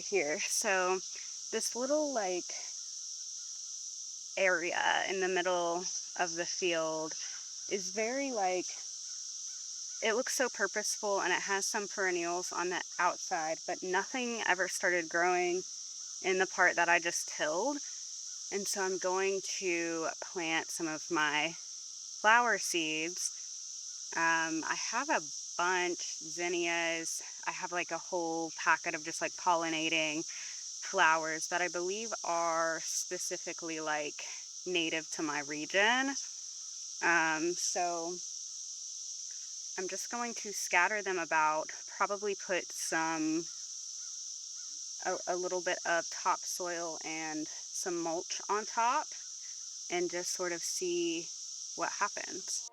here. So this little like area in the middle of the field is very like, it looks so purposeful, and it has some perennials on the outside, but nothing ever started growing in the part that I just tilled. And so I'm going to plant some of my flower seeds. I have a bunch, zinnias. I have like a whole packet of just like pollinating flowers that I believe are specifically like native to my region. So I'm just going to scatter them about, probably put a little bit of topsoil and some mulch on top, and just sort of see what happens.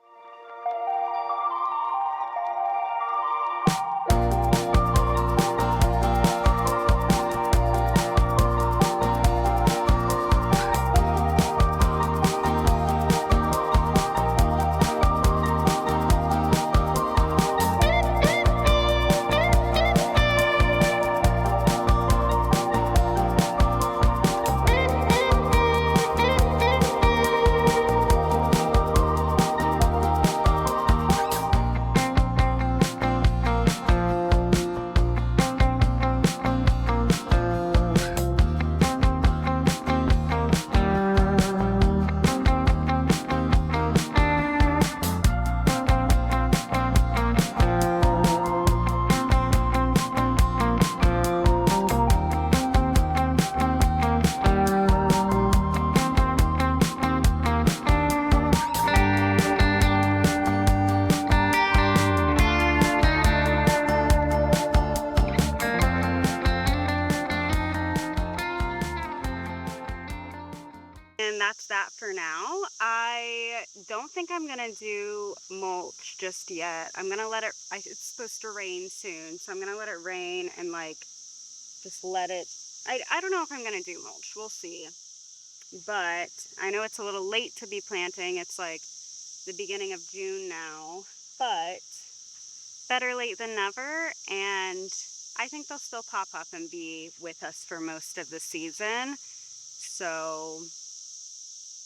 And that's that for now. I don't think I'm gonna do mulch just yet. I'm gonna let it, it's supposed to rain soon, so I'm gonna let it rain and like just let it, I don't know if I'm gonna do mulch, we'll see. But I know it's a little late to be planting. It's like the beginning of June now, but better late than never. And I think they'll still pop up and be with us for most of the season. So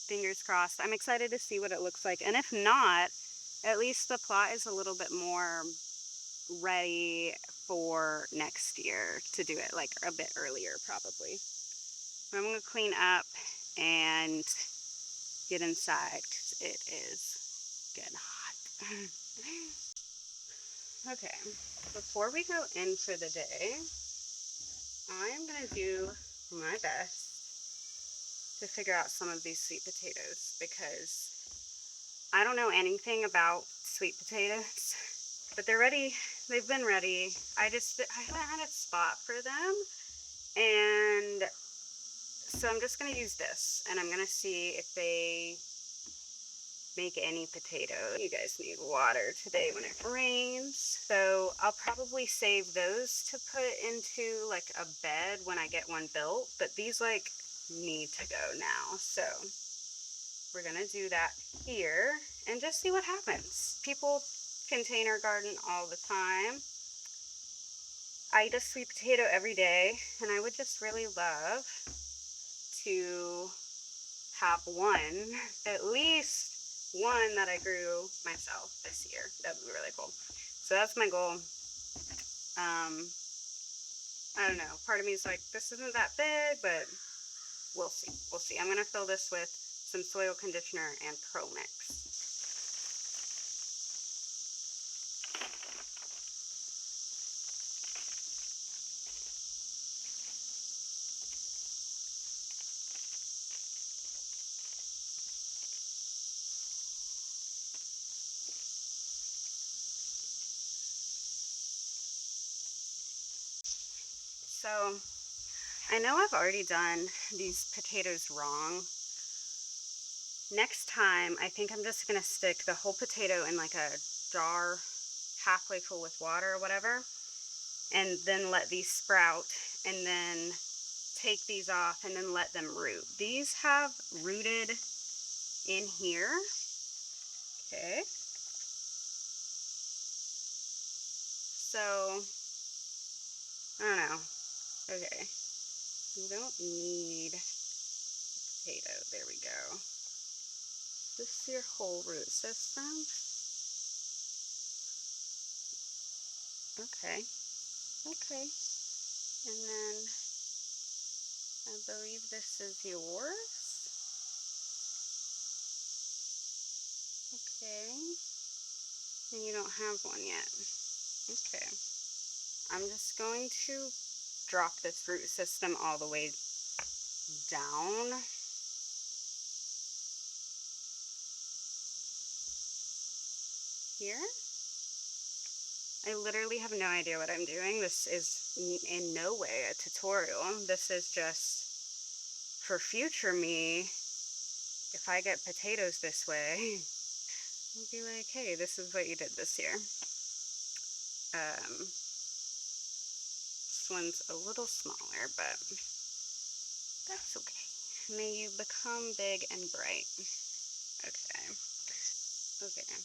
fingers crossed. I'm excited to see what it looks like. And if not, at least the plot is a little bit more ready for next year to do it like a bit earlier probably. I'm going to clean up and get inside because it is getting hot. Okay, before we go in for the day, I am going to do my best to figure out some of these sweet potatoes, because I don't know anything about sweet potatoes, but they're ready. They've been ready. I haven't had a spot for them, and so I'm just going to use this, and I'm going to see if they make any potatoes. You guys need water today when it rains, so I'll probably save those to put into like a bed when I get one built, but these like need to go now, so we're gonna do that here and just see what happens. People container garden all the time. I eat a sweet potato every day, and I would just really love to have one, at least one that I grew myself this year. That would be really cool. So that's my goal. I don't know. Part of me is like, this isn't that big, but we'll see. We'll see. I'm going to fill this with some soil conditioner and Pro Mix. So I know I've already done these potatoes wrong. Next time, I think I'm just gonna stick the whole potato in like a jar halfway full with water or whatever, and then let these sprout, and then take these off and then let them root. These have rooted in here. Okay. So, I don't know. Okay. We don't need potato. There we go. This is your whole root system. Okay. Okay. And then I believe this is yours. Okay. And you don't have one yet. Okay. I'm just going to drop this root system all the way down. Here. I literally have no idea what I'm doing. This is in no way a tutorial. This is just for future me. If I get potatoes this way, I'll be like, hey, this is what you did this year. This one's a little smaller, but that's okay. May you become big and bright. Okay. Okay.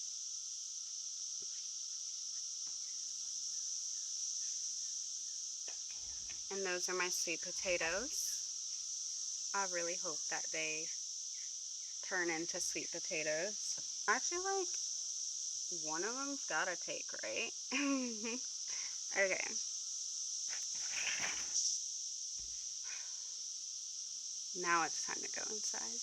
And those are my sweet potatoes. I really hope that they turn into sweet potatoes. I feel like one of them's gotta take, right? Okay. Now it's time to go inside.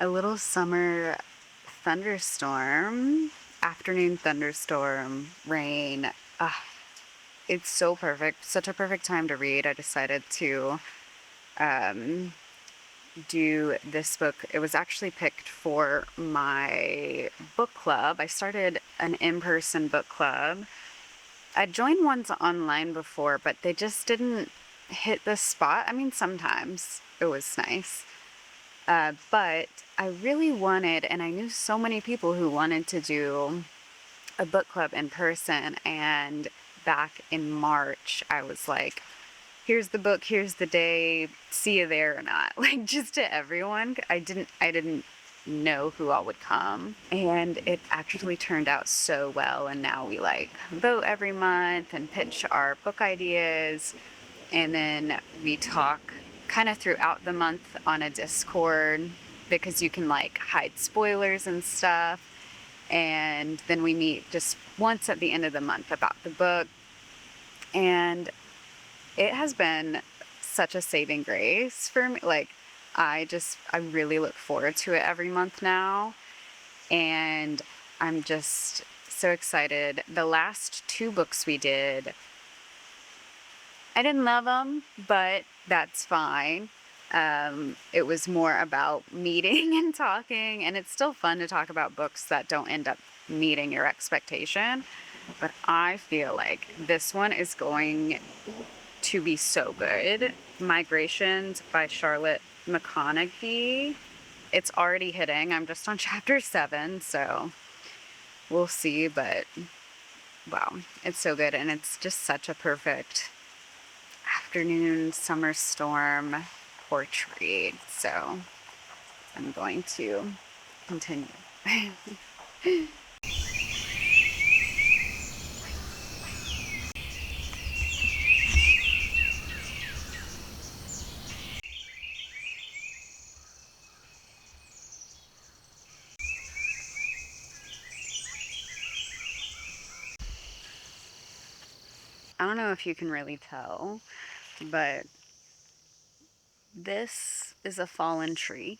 A little summer thunderstorm, afternoon thunderstorm, rain. It's so perfect, such a perfect time to read. I decided to do this book. It was actually picked for my book club. I started an in-person book club. I joined ones online before, but they just didn't hit the spot. I mean, sometimes it was nice. But I really wanted, and I knew so many people who wanted to do a book club in person. And back in March, I was like, here's the book, here's the day, see you there or not. Like, just to everyone. I didn't know who all would come. And it actually turned out so well. And now we like vote every month and pitch our book ideas. And then we talk kind of throughout the month on a Discord, because you can like hide spoilers and stuff. And then we meet just once at the end of the month about the book. And it has been such a saving grace for me. Like, I really look forward to it every month now. And I'm just so excited. The last 2 books we did, I didn't love them, but that's fine. It was more about meeting and talking, and it's still fun to talk about books that don't end up meeting your expectation. But I feel like this one is going to be so good. Migrations by Charlotte McConaughey. It's already hitting. I'm just on chapter 7, so we'll see, but wow, it's so good. And it's just such a perfect afternoon summer storm porch read. So I'm going to continue. I don't know if you can really tell, but this is a fallen tree.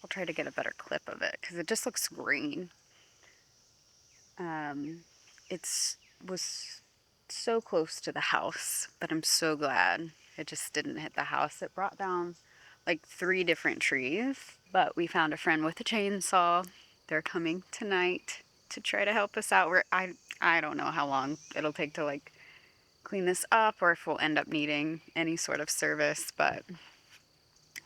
I'll try to get a better clip of it because it just looks green. It was so close to the house, but I'm so glad it just didn't hit the house. It brought down like 3 different trees, but we found a friend with a chainsaw. They're coming tonight to try to help us out. I don't know how long it'll take to like clean this up or if we'll end up needing any sort of service, but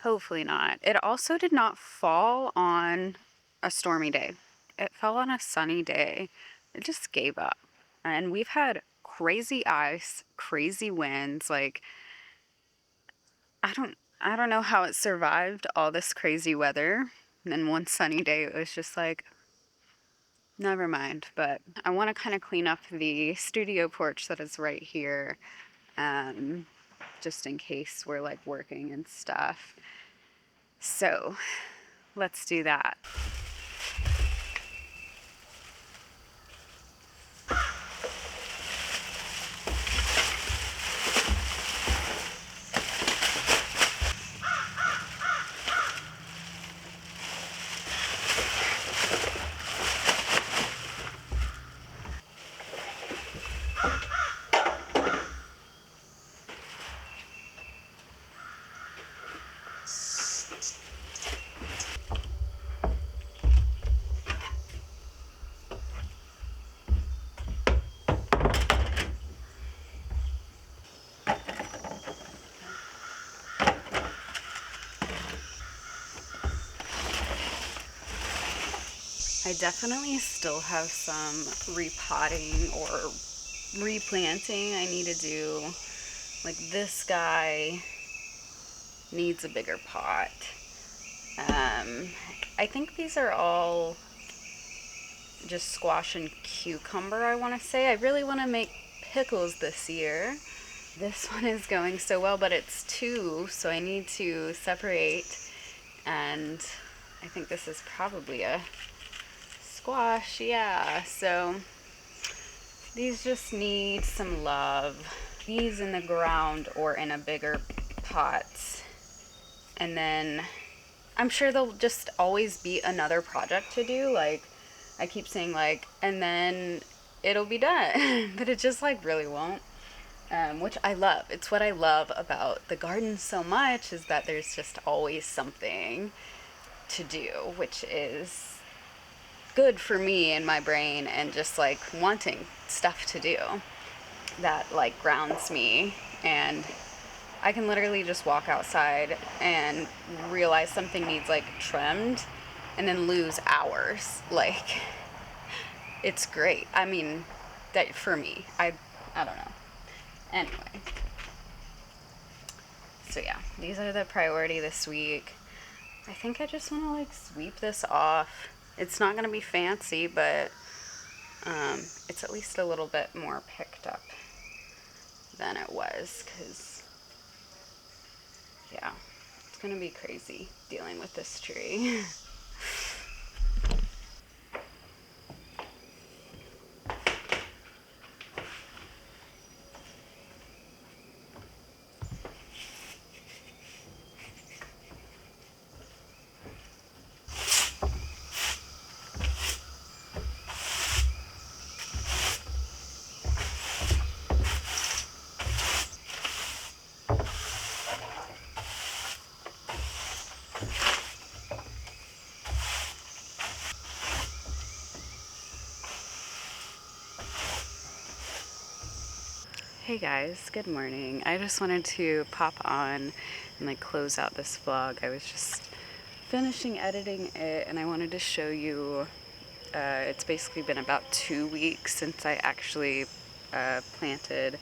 hopefully not. It also did not fall on a stormy day. It fell on a sunny day. It just gave up. And we've had crazy ice, crazy winds. Like, I don't know how it survived all this crazy weather. And then one sunny day it was just like, never mind. But I want to kind of clean up the studio porch that is right here, just in case we're like working and stuff. So let's do that. I definitely still have some repotting or replanting I need to do. Like this guy needs a bigger pot. I think these are all just squash and cucumber, I want to say. I really want to make pickles this year. This one is going so well, but it's 2, so I need to separate. And I think this is probably a squash, yeah. So these just need some love. These in the ground or in a bigger pot. And then I'm sure there'll just always be another project to do. Like I keep saying like, and then it'll be done, but it just like really won't. Which I love. It's what I love about the garden so much, is that there's just always something to do, which is good for me and my brain, and just like wanting stuff to do that like grounds me. And I can literally just walk outside and realize something needs like trimmed and then lose hours. Like it's great. I mean, that for me, I don't know. Anyway, so yeah, these are the priority this week. I think I just want to like sweep this off. It's not going to be fancy, but it's at least a little bit more picked up than it was, because yeah, it's going to be crazy dealing with this tree. Hey guys, good morning. I just wanted to pop on and like close out this vlog. I was just finishing editing it and I wanted to show you, it's basically been about 2 weeks since I actually planted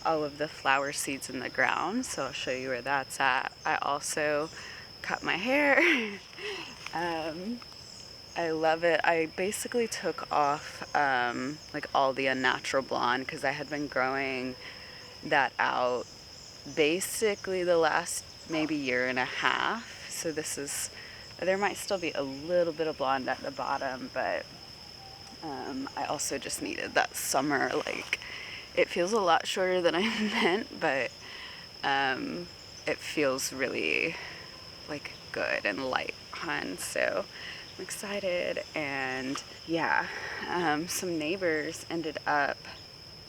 all of the flower seeds in the ground, so I'll show you where that's at. I also cut my hair. I love it. I basically took off like all the unnatural blonde because I had been growing that out basically the last maybe year and a half. So this is, there might still be a little bit of blonde at the bottom, but I also just needed that summer, like, it feels a lot shorter than I meant, but it feels really like good and light on, so I'm excited. And yeah, some neighbors ended up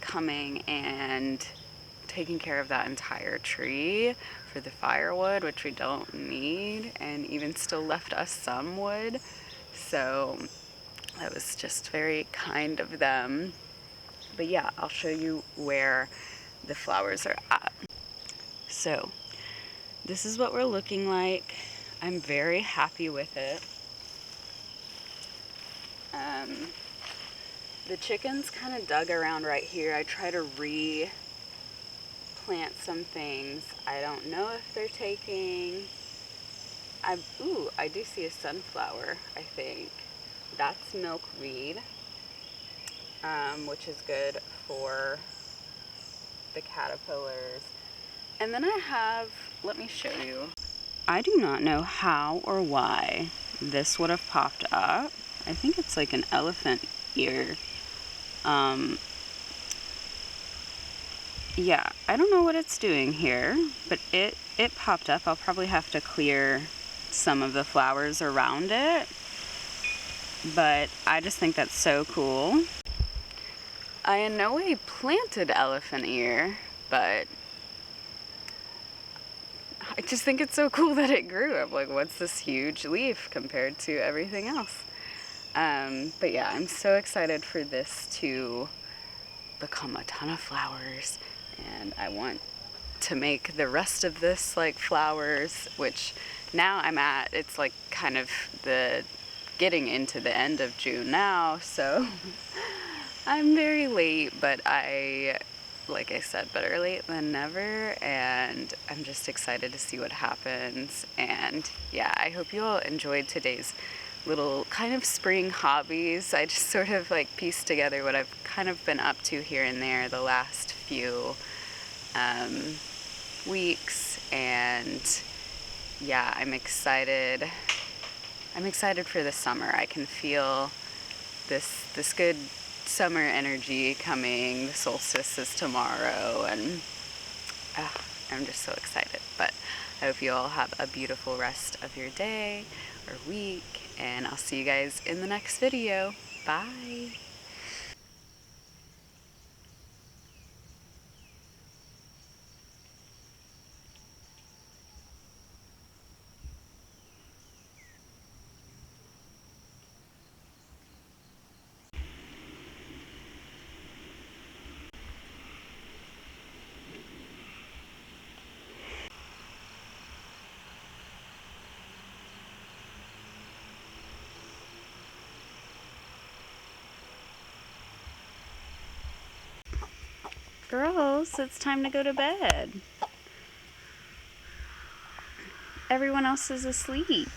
coming and taking care of that entire tree for the firewood, which we don't need, and even still left us some wood, so that was just very kind of them. But yeah, I'll show you where the flowers are at. So this is what we're looking like. I'm very happy with it. The chickens kind of dug around right here. I try to replant some things. I don't know if they're taking. Ooh, I do see a sunflower, I think. That's milkweed, which is good for the caterpillars. And then I have, let me show you. I do not know how or why this would have popped up. I think it's like an elephant ear. Yeah, I don't know what it's doing here, but it popped up. I'll probably have to clear some of the flowers around it, but I just think that's so cool. I in no way planted elephant ear, but I just think it's so cool that it grew. I'm like, what's this huge leaf compared to everything else? But yeah, I'm so excited for this to become a ton of flowers, and I want to make the rest of this like flowers, which now I'm at, it's like kind of the getting into the end of June now, so I'm very late, but like I said, better late than never, and I'm just excited to see what happens. And yeah, I hope you all enjoyed today's little kind of spring hobbies. I just sort of like pieced together what I've kind of been up to here and there the last few weeks, and yeah, I'm excited for the summer. I can feel this good summer energy coming. The solstice is tomorrow, and I'm just so excited. But I hope you all have a beautiful rest of your day or week, and I'll see you guys in the next video. Bye. Girls, it's time to go to bed. Everyone else is asleep.